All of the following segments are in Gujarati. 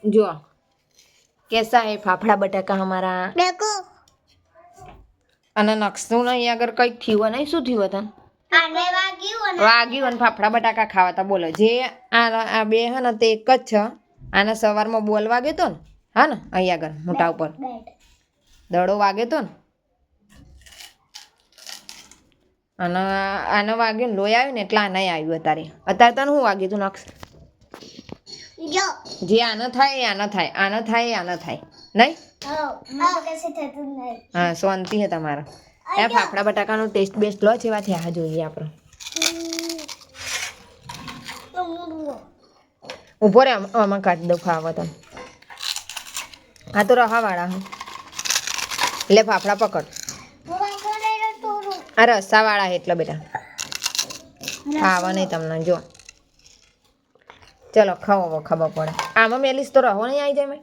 जो कैसा है फाफड़ा बटाका हमारा देखो અને નક્ષનું નહીં અગર કંઈક થયું નહીં શું થયું તને આને વાગ્યું વાગ્યું અને ફાફડા બટાકા ખાવાતા બોલો જે આ બે હે ને તે એક જ છે આને સવારમાં બોલ વાગ્યો તો ને હા ને અહીં આગળ મોટા ઉપર દડો વાગ્યો તો ને અને આને વાગ્યું ને લોહી આવ્યું ને એટલે આને આવ્યું અત્યારે અત્યારે તને શું વાગ્યું તું નક્ષ જો જે આને થાય એ આને થાય આને થાય એ આને થાય નહીં હા શાંતિ છે તમારે એ ફાફડા બટાકાનો ટેસ્ટ બેસ્ટ લો છે એવા થયા જોઈએ આપણે ઊભો રે આમાં કાઢી દઉં ખાવા તમે આ તો રહાવાળા હે એટલે ફાફડા પકડ આ રસાવાળા છે એટલે બેટા ખાવા નહીં તમને જો ચલો ખાવો હવે ખબર પડે આમાં મેલીશ તો રહો નહીં આવી જાય મેં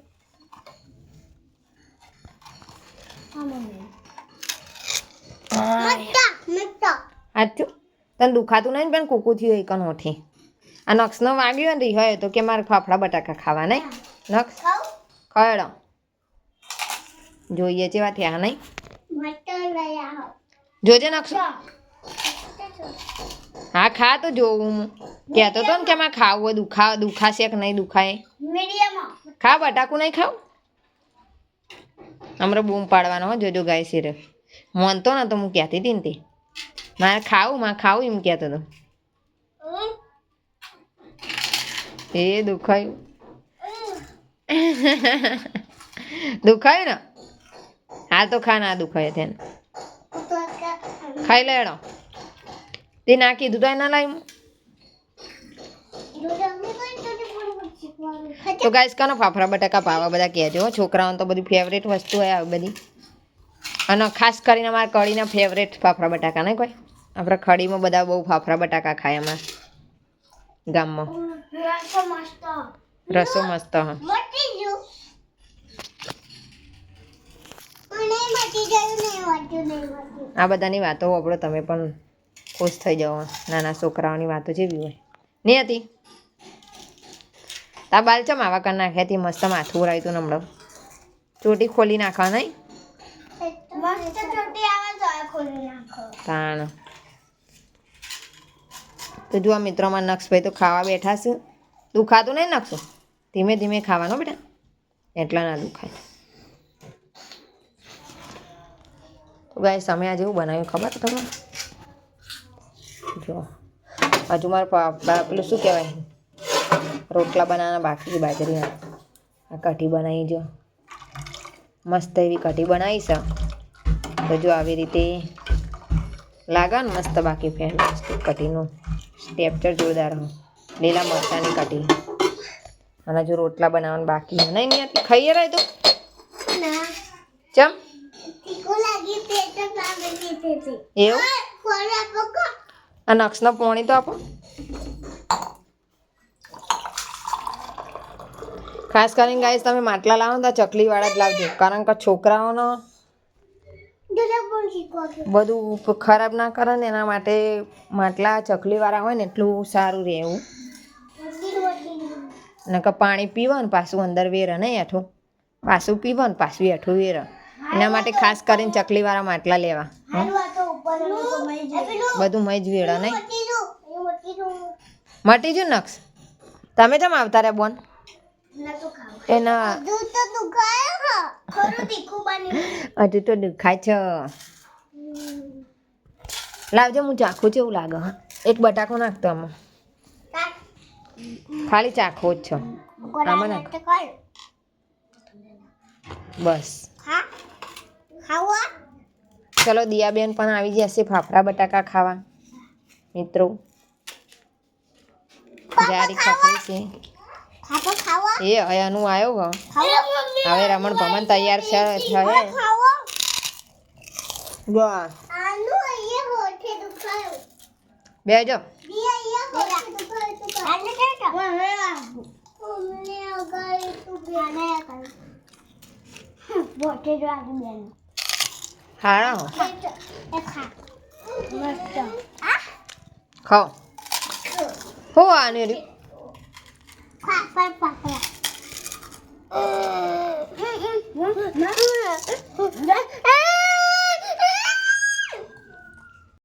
સાચું તને દુખાતું નહીં પણ કૂકું થયું એક હોઠી આ નક્ષનો વાગ્યો ને હોય તો કે મારે ફાફડા બટાકા ખાવા નહીં નક્ષ ખયડો જોઈએ જેવા થયા નહીં જોજે નક્ષ હા ખા તો જોવું હું કહેતો તો ને કે મારે ખાવું દુખાશે કે નહીં દુખાય ખા બટાકું નહીં ખાવ હમણાં બૂમ પાડવાનો હો જોજો ગાય સિરે મોનતો ને તો હું કહેતી હતી ને તે મારે ખાવું એમ કહેતો હતો એ દુખાયું દુખાયું ને હાલ તો ખા ના દુખાય તેને ખાઈ લેડો તે ના કીધું તો એના લાવી તો ગાઈસ કાનો ફાફડા બટાકા પાવા બધા કહેજો છોકરાઓને તો બધી ફેવરેટ વસ્તુ હોય આવી બધી અને ખાસ કરીને અમારા કઢીના ફેવરેટ ફાફડા બટાકા નહીં કોઈ આપણે કઢીમાં બધા બહુ ફાફડા બટાકા ખાય અમારા ગામમાં રસો મસ્ત હા આ બધાની વાતો આપણો તમે પણ ખુશ થઈ જાઓ નાના છોકરાઓની વાતો જેવી હોય નહીં હતી તા બાલ ચમ આવા કરી નાખ્યાથી મસ્ત માથું રાખ્યું તું હમણાં ચોટી ખોલી નાખવા નહીં તાણ તો જો આ મિત્રોમાં નક્ષભાઈ તો ખાવા બેઠા છે દુખાતું નહીં નક્ષો ધીમે ધીમે ખાવાનો બેટા એટલા ના દુખાય તો ગાય સમય આજે એવું બનાવ્યું ખબર તમને જો હજુ મારે પેલું શું કહેવાય રોટલા બનાવવાના બાકી બાજરી આ કઢી બનાવી જો મસ્ત એવી કઢી બનાવી છે તો જો આવી રીતે લાગે ને મસ્ત બાકી ફ્રેન્ડ કઢીનું ટેક્સચર જોરદાર હોય લીલા મરચાંની કઢી અને જો રોટલા બનાવવાનું બાકી નહીં નહીં આટલી ખાઈએ રહે તો ચમ એવું આ નક્ષનો પોણી તો આપો ખાસ કરીને ગાઈસ તમે માટલા લાવો તો ચકલીવાળા જ લાવજો કારણ કે છોકરાઓનો બધું ખરાબ ના કરે ને એના માટે માટલા ચકલીવાળા હોય ને એટલું સારું રહે એવું ને કે પાણી પીવો ને પાછું અંદર વેરે નહીં એઠું પાછું પીવો ને પાછું એઠું વેરે એના માટે ખાસ કરીને ચકલીવાળા માટલા લેવા બધું મય જ વેળા નહીં મટી જ નક્ષ તમે કેમ આવતા રહ્યા બોન એના હજુ તો દુખાય છે લાવજો હું ચાખું છે એવું લાગે હા એક બટાકો નાખતો આમાં ખાલી ચાખો જ છે આમાં નાખ બસ ચલો દિયાબેન પણ આવી જશે ફાફડા બટાકા ખાવા મિત્રો જારી ખખરી છે એ હયાનું આવ્યો હવે રમણ ભમણ તૈયાર છે બેજો હા ખાઓ હો આને